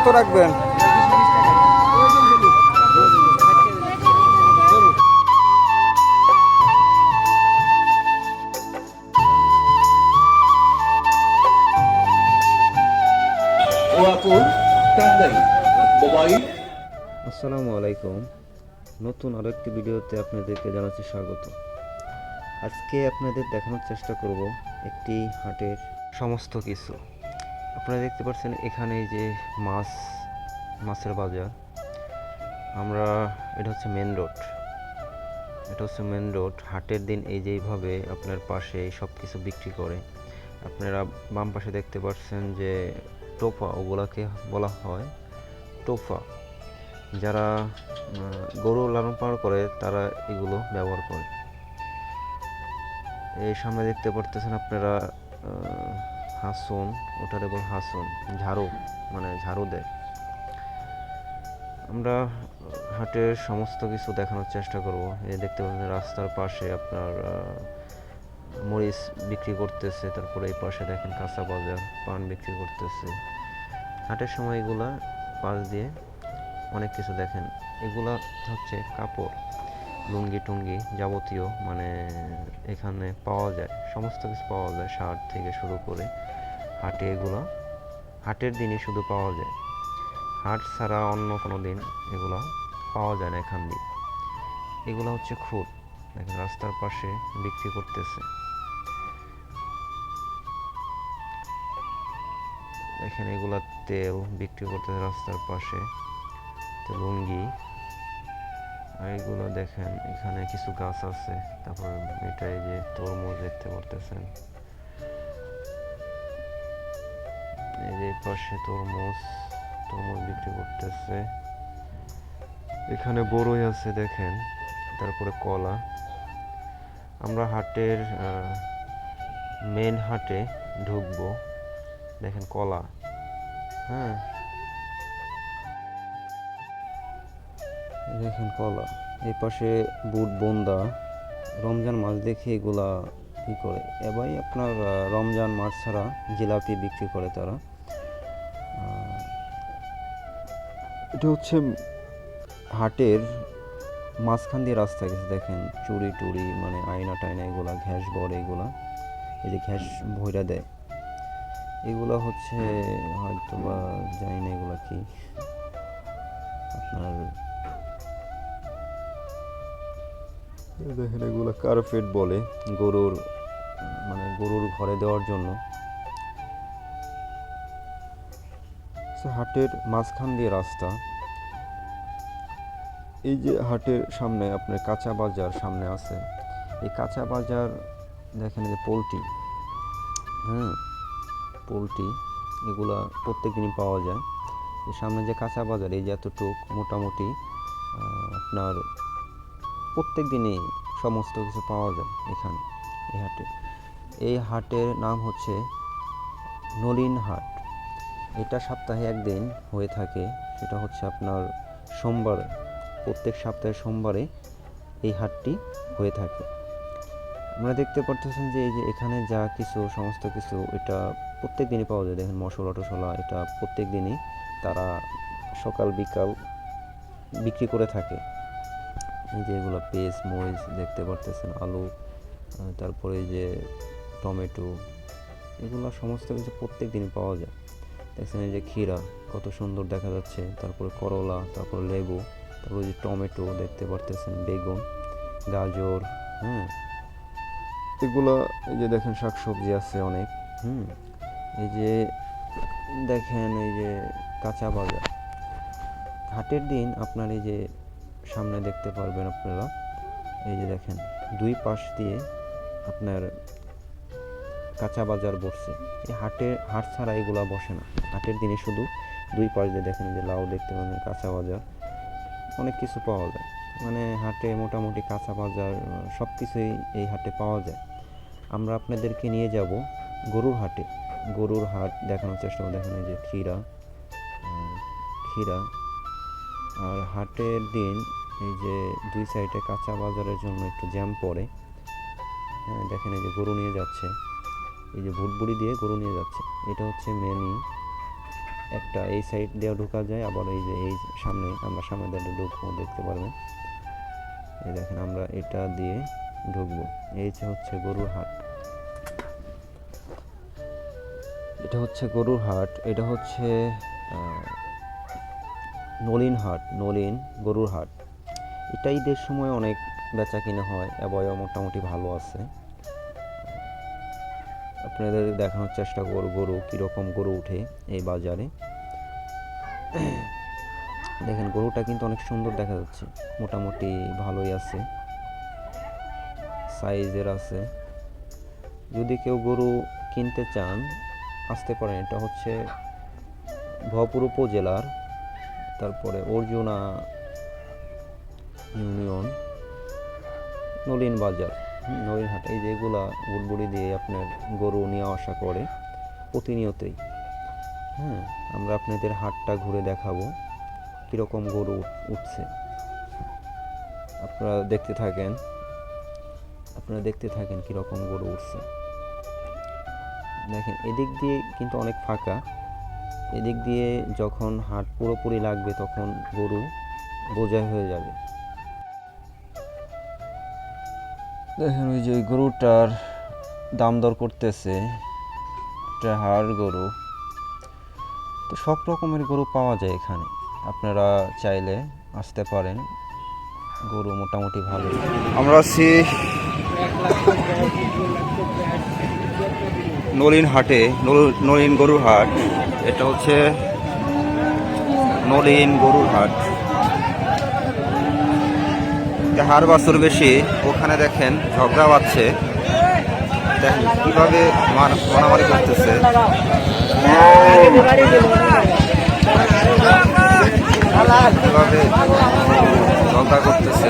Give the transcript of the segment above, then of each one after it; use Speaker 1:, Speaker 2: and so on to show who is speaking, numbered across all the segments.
Speaker 1: কত রাখবেন? আসসালামু আলাইকুম। নতুন আরো একটি ভিডিওতে আপনাদেরকে জানাচ্ছি স্বাগত। আজকে আপনাদের দেখানোর চেষ্টা করব একটি হাটের সমস্ত কিছু। আপনারা দেখতে পাচ্ছেন এখানে এই যে মাছের বাজার। এটা হচ্ছে মেন রোড। হাটের দিন এই যে এইভাবে আপনার পাশে সব কিছু বিক্রি করে। আপনারা বাম পাশে দেখতে পাচ্ছেন যে টোফা, ওগুলাকে বলা হয় টোফা। যারা গরু লালন পালন করে তারা এগুলো ব্যবহার করে। এই সামনে দেখতে পারতেছেন আপনারা হাসন, ওটারে বল হাসন, ঝাড়ু দেয়। আমরা হাটের সমস্ত কিছু দেখানোর চেষ্টা করব। এই দেখতে পাচ্ছেন রাস্তার পাশে আপনার মরিচ বিক্রি করতেছে, তারপরে এই পাশে দেখেন কাঁচা বাজার, পান বিক্রি করতেছে। হাটের সময় এগুলা পাশ দিয়ে অনেক কিছু দেখেন। এগুলা হচ্ছে কাপড়, লুঙ্গি টুঙ্গি যাবতীয়, এখানে পাওয়া যায়, সমস্ত কিছু পাওয়া যায়, শার্ট থেকে শুরু করে। এগুলো হাটের দিনই শুধু পাওয়া যায়, হাট ছাড়া অন্য কোনো দিন এগুলো পাওয়া যায় না এখান দিয়ে। এগুলো হচ্ছে খুদ, দেখেন রাস্তার পাশে বিক্রি করতেছে। দেখেন এগুলা তেল বিক্রি করতেছে রাস্তার পাশে, লুঙ্গি। আর এগুলো দেখেন এখানে কিছু গাছ আছে। তারপর এটা এই যে তরমুজ দেখতে পারতেছেন, এই যে পাশে তরমুজ বিক্রি করতেছে। এখানে বড়ই আছে দেখেন, তারপরে কলা। আমরা হাটের মেন হাটে ঢুকবো। দেখেন কলা, হ্যাঁ দেখেন কলা। এই পাশে বুট বন্দা। রমজান মাস দেখে এগুলা কি করে, এবারে আপনার রমজান মাস ছাড়া জিলাপি বিক্রি করে তারা। এটা হচ্ছে হাটের মাঝখান দিয়ে রাস্তা গেছে। দেখেন চুরি টুরি, আয়না টায়না, এগুলা ঘ্যাস বড়, এগুলা এই যে ঘ্যাস ভইরা দেয়, এগুলা হচ্ছে হয়তো বা জানি না এগুলা কি, আপনার দেখেন এগুলা কার্পেট বলে, গরুর ঘরে দেওয়ার জন্য। হাটের মাঝখান দিয়ে রাস্তা। এই যে হাটের সামনে আপনার কাঁচা বাজার সামনে আছে। এই কাঁচা বাজার দেখেন যে পোলট্রি, পোলট্রি এগুলা প্রত্যেক দিনই পাওয়া যায়। এই সামনে যে কাঁচা বাজার, এই যে এতটুক মোটামুটি আপনার প্রত্যেক দিনই সমস্ত কিছু পাওয়া যায় এখানে এই হাটে। এই হাটের নাম হচ্ছে নলিন হাট। এটা সপ্তাহে একদিন হয়ে থাকে, সেটা হচ্ছে আপনার সোমবারে। প্রত্যেক সপ্তাহে সোমবারে এই হাটটি হয়ে থাকে। আমরা দেখতে পারতেছেন যে এই যে এখানে যা কিছু সমস্ত কিছু এটা প্রত্যেক দিনই পাওয়া যায়। দেখেন মশলা টশলা, এটা প্রত্যেক দিনই তারা সকাল বিকাল বিক্রি করে থাকে। এই যে এগুলো পেঁয়াজ মরিচ দেখতে পারতেছেন, আলু, তারপরে এই যে টমেটো, এগুলো সমস্ত কিছু প্রত্যেক দিনই পাওয়া যায়। দেখছেন এই যে ক্ষীরা কত সুন্দর দেখা যাচ্ছে, তারপরে করলা, তারপর লেবু, তারপরে যে টমেটো দেখতে পারতেছেন, বেগুন, গাজর, এগুলো এই যে দেখেন শাকসবজি আছে অনেক। এই যে দেখেন এই যে কাঁচা বাজার। হাটের দিন আপনার এই যে সামনে দেখতে পারবেন আপনারা, এই যে দেখেন দুই পাশ দিয়ে আপনার কাঁচা বাজার বসছে। এই হাট ছাড়া এগুলা বসে না। হাটের দিনে শুধু দুই পাশ দিয়ে দেখেন যে লাউ দেখতে পাবেন, কাঁচা বাজার, অনেক কিছু পাওয়া যায়। হাটে মোটামুটি কাঁচা বাজার সব কিছুই এই হাটে পাওয়া যায়। আমরা আপনাদেরকে নিয়ে যাব গরুর হাট দেখানোর চেষ্টা করব। দেখেন এই যে ক্ষীরা, আর হাটের দিন এই যে দুই সাইডে কাঁচা বাজারের জন্য একটু জ্যাম পড়ে। দেখেন এই যে গরু নিয়ে যাচ্ছে, এই যে ভুটবুড়ি দিয়ে গরু নিয়ে যাচ্ছে। এটা হচ্ছে একটা এই সাইড দিয়ে ঢোকা যায়, আবার এই যে এই সামনে আমরা সামনে দিয়ে ঢুকবো, দেখতে পারবেন। এই দেখেন আমরা এটা দিয়ে ঢুকবো। এই হচ্ছে গরুর হাট, এটা হচ্ছে গরুর হাট। এটা হচ্ছে নলিন হাট, নলিন গরুর হাট। এটা ঈদের সময় অনেক বেচা কিনা হয়, এবছর মোটামুটি ভালো আছে। আপনাদের দেখানোর চেষ্টা করব গরু কীরকম গরু উঠে এই বাজারে। দেখেন গরুটা কিন্তু অনেক সুন্দর দেখা যাচ্ছে, মোটামুটি ভালোই আছে, সাইজের আছে। যদি কেউ গরু কিনতে চান আসতে পারেন। এটা হচ্ছে ভরপুর উপজেলার, তারপরে অর্জুনা ইউনিয়ন, নলিন বাজার, নলিন হাট। এই যেগুলা বুড়বুড়ি দিয়ে আপনার গরু নিয়ে আসা করে প্রতিনিয়তই। হ্যাঁ, আমরা আপনাদের হাটটা ঘুরে দেখাবো কীরকম গরু উঠছে। আপনারা দেখতে থাকেন কীরকম গরু উঠছে। দেখেন এদিক দিয়ে কিন্তু অনেক ফাঁকা, এদিক দিয়ে যখন হাট পুরোপুরি লাগবে তখন গরু বোঝাই হয়ে যাবে। দেখেন ওই যে ওই গরুটার দাম দর করতেছে, এটা হাড় গরু। তো সব রকমের গরু পাওয়া যায় এখানে, আপনারা চাইলে আসতে পারেন, গরু মোটামুটি ভালো। আমরা আছি নলিন হাটে, নলিন গরুর হাট। এটা হচ্ছে নলিন গরুর হাট। হাড় বাছুর বেশি, ওখানে দেখেন ঝগড়া বাজছে, দেখেন কিভাবে মারামারি করতেছে। কিভাবে ঝগড়া করতেছে।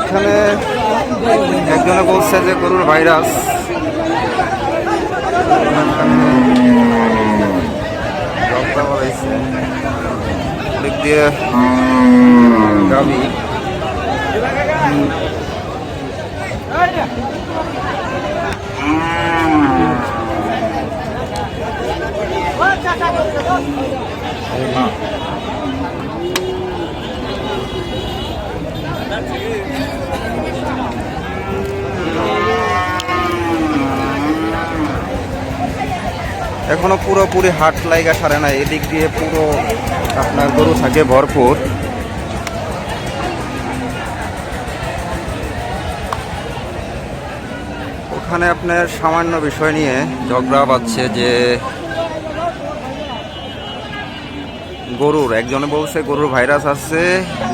Speaker 1: এখানে একজনে বলছে যে গরুর ভাইরাস, দিক দিয়ে গাবি। এখনো পুরোপুরি হাট লাইগা সারে না, এদিক দিয়ে পুরো আপনার গরু থাকে ভরপুর। ওখানে আপনার সামান্য বিষয় নিয়ে ঝগড়া বাজছে, যে গরুর একজনে বলছে গরুর ভাইরাস আছে,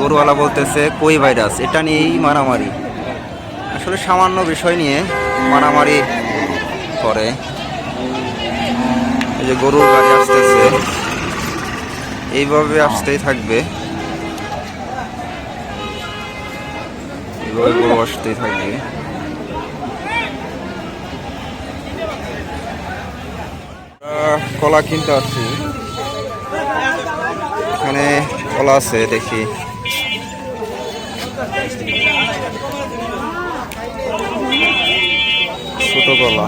Speaker 1: গরুওয়ালা বলতেছে কই ভাইরাস, এটা নিয়েই মারামারি। আসলে সামান্য বিষয় নিয়ে মারামারি করে। এই যে গরুর গাড়ি আসতেছে, এইভাবে আসতেই থাকবে, এইভাবে গরু আসতেই থাকবে। কলা কিনতে আসছি, এখানে কলা আছে, দেখি ছোট গলা।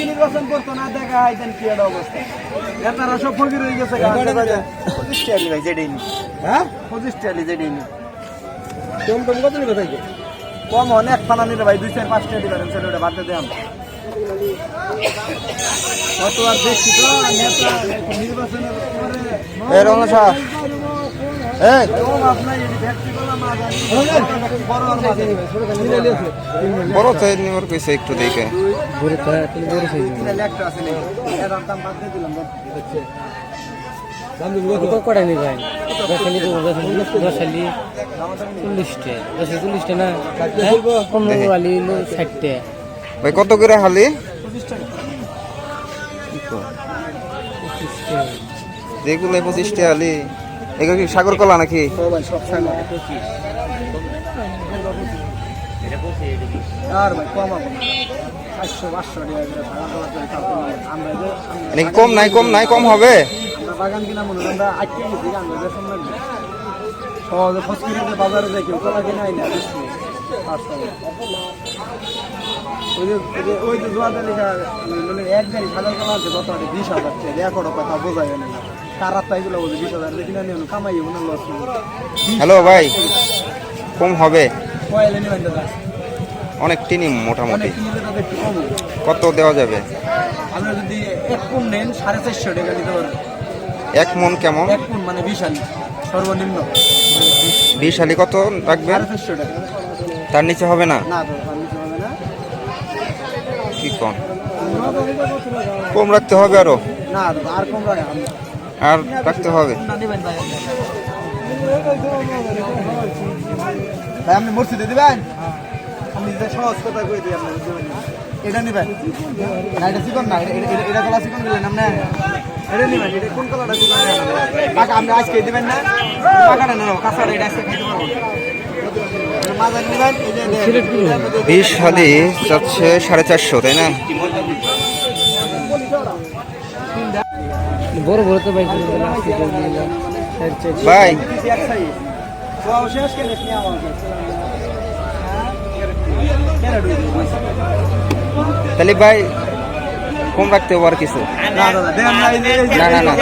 Speaker 2: নির্বাচন করতো না দেখা হাইতেন কি একটা অবস্থা। নেতারা সব ফকির হয়ে গেছে। 25 টাকা ভাই যেটাই নি। হ্যাঁ 25 টাকা যেটাই নি। কম কম কত নিবে থাকে? কম অনেক ফানা নিলে ভাই 2-4-5 টাকা দিবেন স্যার, ওটা বাদ দিয়ে আমরা কত আর দেখছি তো নেতা নির্বাচনের পরে
Speaker 1: এই রঙা শাহ এই বড় সাইজ নিবার কইছে একটু দেখে।
Speaker 3: কটা নি ভাই 40টা 40টা না 15 वाली 60টা
Speaker 1: ভাই কত করে হালি? যেগুলো 25 টাকা হালি। এগুলো কি সাগর কলা নাকি? নাকি কম নাই কম নাই কম হবে?
Speaker 2: বাগান কিনা মনে হয় আমরা আটকে গেছি আমরা বেতন লাগবে সহজে ফসকিরিতে বাজারে যাই কেউ কলা কিনা আইনা ওই যে জোয়াদা লেখা এক গাড়ি সাজার কলা আছে কত 20,000 টাকা রেকর্ড কথা বোঝা যায় না। তার রাস্তা এগুলো বলছে 20,000 কিনা নিয়ে কামাই না লস।
Speaker 1: হ্যালো ভাই কম হবে?
Speaker 2: কয়লে নিবেন দাদা?
Speaker 1: অনেক টিনি মোটামুটি।
Speaker 2: একটু কম
Speaker 1: কত দেওয়া যাবে?
Speaker 2: আমরা যদি 1 পুন নেন 450 টাকা দিতে পারবেন।
Speaker 1: 1 মন কেমন?
Speaker 2: 1 পুন মানে 20 আলি সর্বনিম্ন।
Speaker 1: 20 আলি কত রাখবেন?
Speaker 2: 450 টাকা।
Speaker 1: তার নিচে হবে না?
Speaker 2: না দাদা তার নিচে হবে না।
Speaker 1: কি কম? কম রাখতে হবে আরো?
Speaker 2: না দাদা আর কম রাখা
Speaker 1: আর রাখতে হবে?
Speaker 2: ভাই আপনি মসজিদে দিবেন? আমি যে সহজ কথা কই দিই আপনি এটা নিবেন না? এটা চিকন না, এটা কলা চিকন দিলেন আপনি? এটা নিবেন? এটা কোন কলাটা চিকন পাকা আপনি আজকে দিবেন না? পাকাটা না কাঁচাটা এটা আজকে খাইতে পারবো না। মাঝারি নিবেন এই যে
Speaker 1: 20 হালি যাচ্ছে 450, তাই না?
Speaker 3: বড় বড় তো ভাই
Speaker 1: ভাই
Speaker 2: শেষ কেন
Speaker 1: তাহলে ভাই কম রাখতে হবে আর কিছু?
Speaker 2: না দাদা দেন না, এই যে
Speaker 1: না, না, না।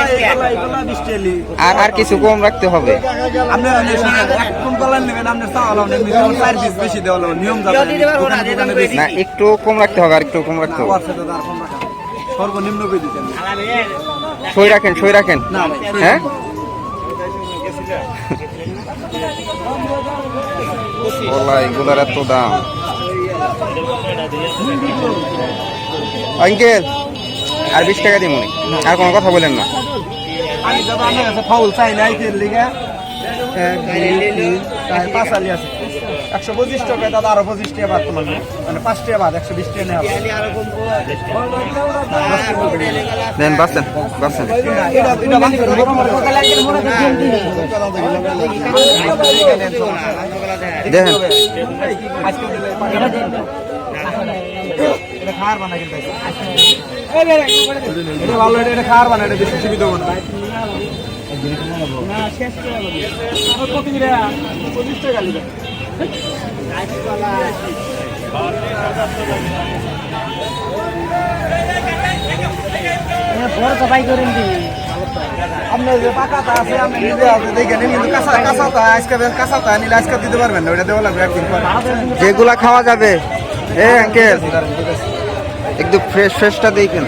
Speaker 2: এগুলা 20 টাকা
Speaker 1: আর কিছু কম রাখতে হবে?
Speaker 2: আপনি এক কোন কলার নেবেন আপনি চাওয়ালাম মিনিমাম 4 পিস বেশি দেওয়া হলো নিয়ম যাবে
Speaker 1: না একটু কম রাখতে হবে, আর একটু কম রাখতে হবে।
Speaker 2: সর্বনিম্ন কই দিতেন
Speaker 1: সই রাখেন
Speaker 2: না
Speaker 1: হ্যাঁ। ওলা এগুলার এত দাম। আঙ্কেল আর 20 টাকা দিই মনে, আর কোনো কথা বলেন না।
Speaker 2: আমি দাদা আমার কাছে ফাউল চাই না এর লিগে 5 আলি আছে 125 টাকা দাদা, আরো 25 টাকা বাদ তোমার মানে 5 টাকা বাদ 120 টাকা নেওয়া
Speaker 1: দেন বাসেন
Speaker 2: এটা বাদ করে
Speaker 1: দেখেন
Speaker 2: এটা খাওয়ার বানা কিন্তু এটা ভালো, এটা খাওয়ার বানা, এটা বেশি সুবিধা হবে না। না শেষ করে বলি কত করে 25 টাকা লিখে
Speaker 3: বড় তো ভাই করেন দি
Speaker 2: আপনার যে পাকাটা আছে আপনি নিজে আছে দেখে নিন, কিন্তু কাঁচাটা আজকে কাঁচাটা নিলে আজকে দিতে পারবেন না, ওটা দেওয়া লাগবে একদিন পর।
Speaker 1: যেগুলা খাওয়া যাবে। এ আঙ্কেল একটু ফ্রেশটা দিই কেন?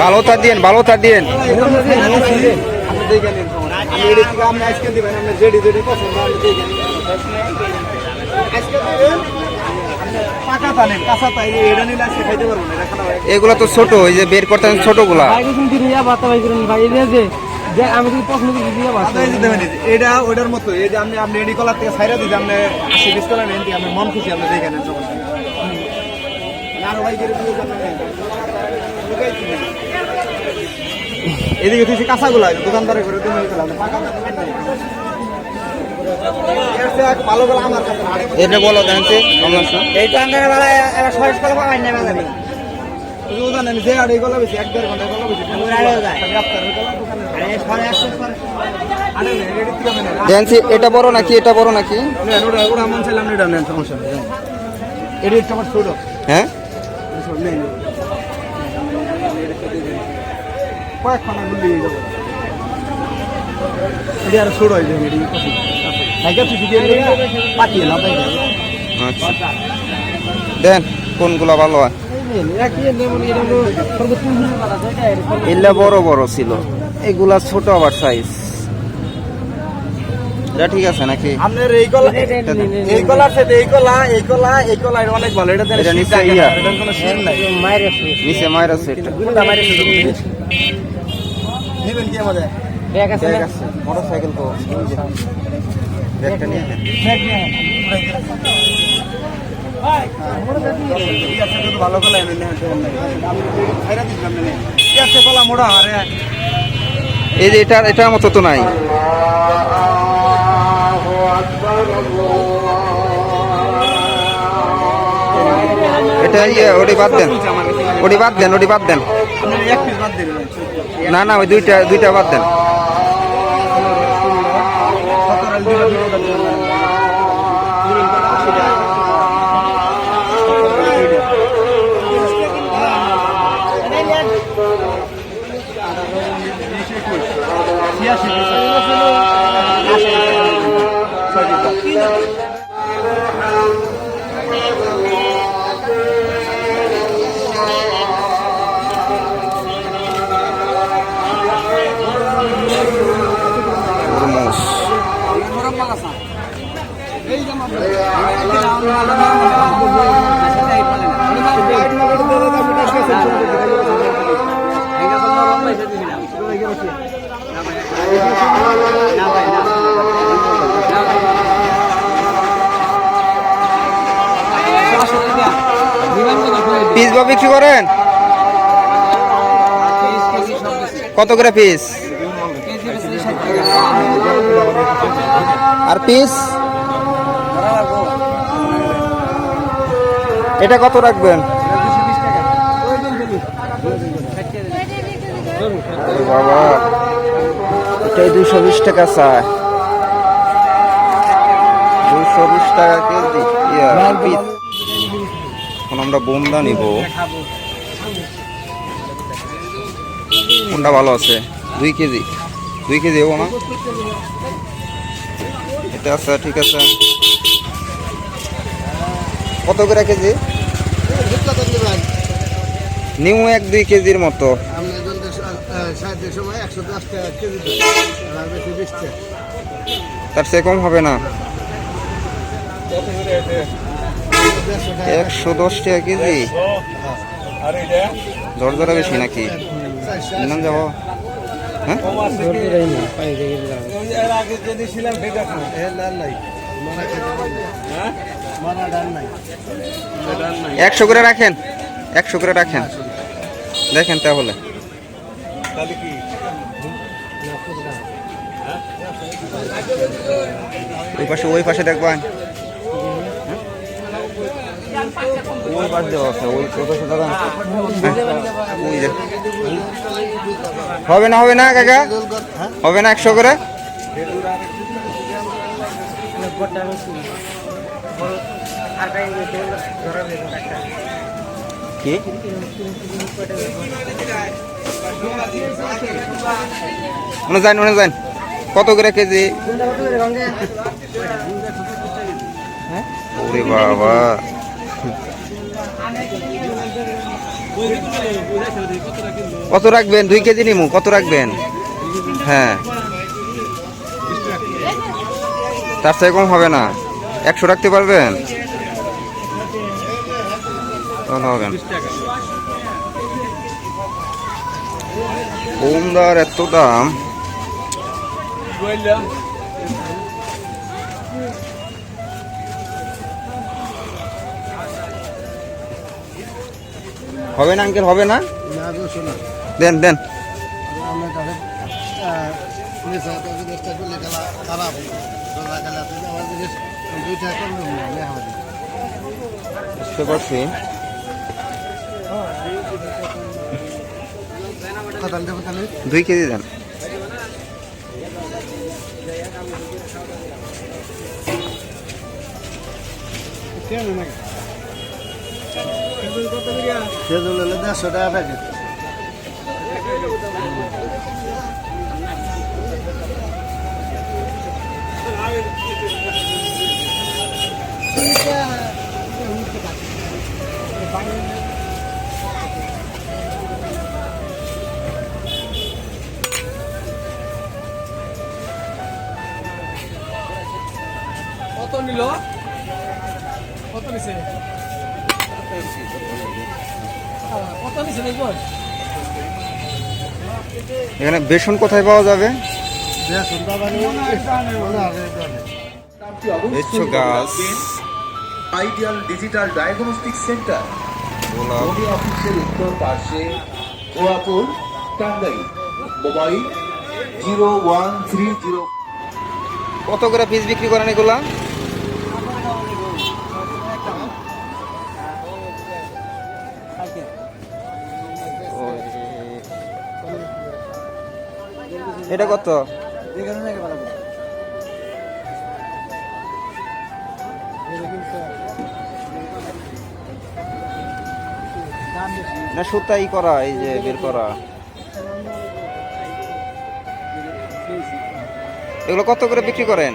Speaker 1: ভালোটা দিন
Speaker 2: আপনি দেখে নিন, আপনি আজকে দিবেন, আপনি যেটি পছন্দ আপনি দেখে নিন। আজকে দিবেন পাকাটা নেন, কাঁচাটা এটা নিলে আজকে খাইতে পারবো না, এটা খাওয়া হয়।
Speaker 1: এগুলা তো ছোট, ওই যে বের করতে ছোটগুলা।
Speaker 3: ভাই কিন্তু দিয়া বাতা ভাই করেন ভাই এই যে আমি যদি পছন্দ করি দিয়া বাতা
Speaker 2: এই যে দেখেন এটা ওটার মতো, এই যে আপনি এডি কলার থেকে ছাইরা দিতে আপনি 80-20 কলা নেন, আপনি মন খুশি আপনি দেখে নেন সমস্যা নেই। আরো ভাই করে দিয়ে এদিকে তুই কাঁচাগুলো দোকানদারে করে তুমি ভালো গেলে আমার কাছে
Speaker 1: এটা বলো জানতে কেমন আছে
Speaker 3: এই তো আঙ্গারে বেলা এবার সহজ করে পাবেন না যাবে
Speaker 2: জানেন যে আড়াই গলা বেশি 1-1.5 ঘন্টা গলা বেশি
Speaker 1: জানছি এটা বড় নাকি এটা বড় নাকি
Speaker 2: ওরা মন চাইলাম এটা নেন সমস্যা নেই এটা হচ্ছে আমার ছোট
Speaker 1: হ্যাঁ
Speaker 2: কয়েকখানা গুলি যাবো এটা আর ছোট হয়ে যাবে পাঠিয়ে না
Speaker 1: আচ্ছা দেন কোনগুলা ভালো হয় এগুলা বড় বড় ছিল এগুলা ছোট আবার সাইজ এটা ঠিক আছে নাকি
Speaker 2: আপনার এই কলার সাথে এই কলা এটা অনেক ভালো এটা
Speaker 1: এটা নিচে ইয়া
Speaker 2: এটার কোনো শের নাই
Speaker 1: নিচে মায়ের আছে এটা
Speaker 2: নেবেন কি আমাদের
Speaker 1: ব্যাগ আছে মোটরসাইকেল তো ব্যাগটা নিয়ে
Speaker 2: ভালো কলা কলা মোড়া আরে
Speaker 1: এই যে এটার মতো তো নাই এটা ইয়ে ওটি বাদ দেন
Speaker 2: এক পিস বাদ দিন
Speaker 1: না না ওই দুইটা বাদ দেন পিস বা বিক্রি করেন কত করে পিস আর পিস এটা কত রাখবেন বাবা এটাই 220 টাকা চায় 220 টাকা কেজি পিস এখন আমরা বোমদা নিব কোনটা ভালো আছে 2 কেজি হবো না এটা আছে ঠিক আছে কত করে কেজি নিউ 1-2 কেজির মতো তার সে কম হবে না 110 টাকা কেজি জর্জরা বেশি নাকি নাম যাবো হ্যাঁ 100 করে রাখেন 100 করে রাখেন দেখেন তাহলে ওই পাশে দেখবেন ওই পাশ দেওয়া আছে ওই পাশে দাঁড়ান হবে না কাকা হবে না 100 করে কি মনে যান কত করে কেজি ওরে বাবা কত রাখবেন 2 কেজি নিমু কত রাখবেন হ্যাঁ তার চেয়ে কম হবে না 100 রাখতে পারবেন তাহলে হবে বোমদার এত দাম হবে না আঙ্কেল হবে না দেন দেন। বুঝতে পারছি।
Speaker 2: তাহলে
Speaker 1: 2 কেজি দেন।
Speaker 2: খেজুর হলে 150 টাকা প্যাকেট।
Speaker 3: কত নিল? কত নিছে? কত নিছে দেখো?
Speaker 1: এখানে বেসন কোথায় পাওয়া যাবে? বেচছো গাছ,
Speaker 4: আইডিয়াল ডিজিটাল ডায়াগনস্টিক সেন্টার,
Speaker 1: গোলাপ,
Speaker 4: বডি অফিসের উত্তর পাশে, গোয়াপুর, টাঙ্গাইল। মোবাইল 0130।
Speaker 1: কত করে পিস বিক্রি করেন এগুলা? এটা কত? না সুতাই করা, এই যে বের করা। এগুলো কত করে বিক্রি করেন?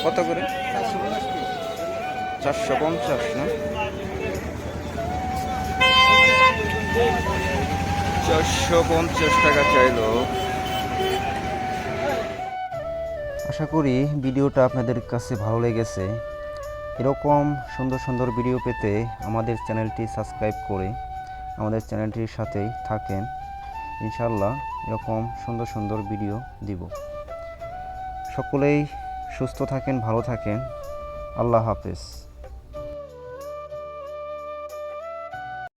Speaker 1: কত করে? 450 না? 450 টাকা চাইলো। আশা করি ভিডিওটা আপনাদের কাছে ভালো লেগেছে। এরকম সুন্দর সুন্দর ভিডিও পেতে আমাদের চ্যানেলটি সাবস্ক্রাইব করে আমাদের চ্যানেলটির সাথেই থাকেন। ইনশাল্লাহ এরকম সুন্দর সুন্দর ভিডিও দিব। সকলেই সুস্থ থাকেন, ভালো থাকেন। আল্লাহ হাফেজ।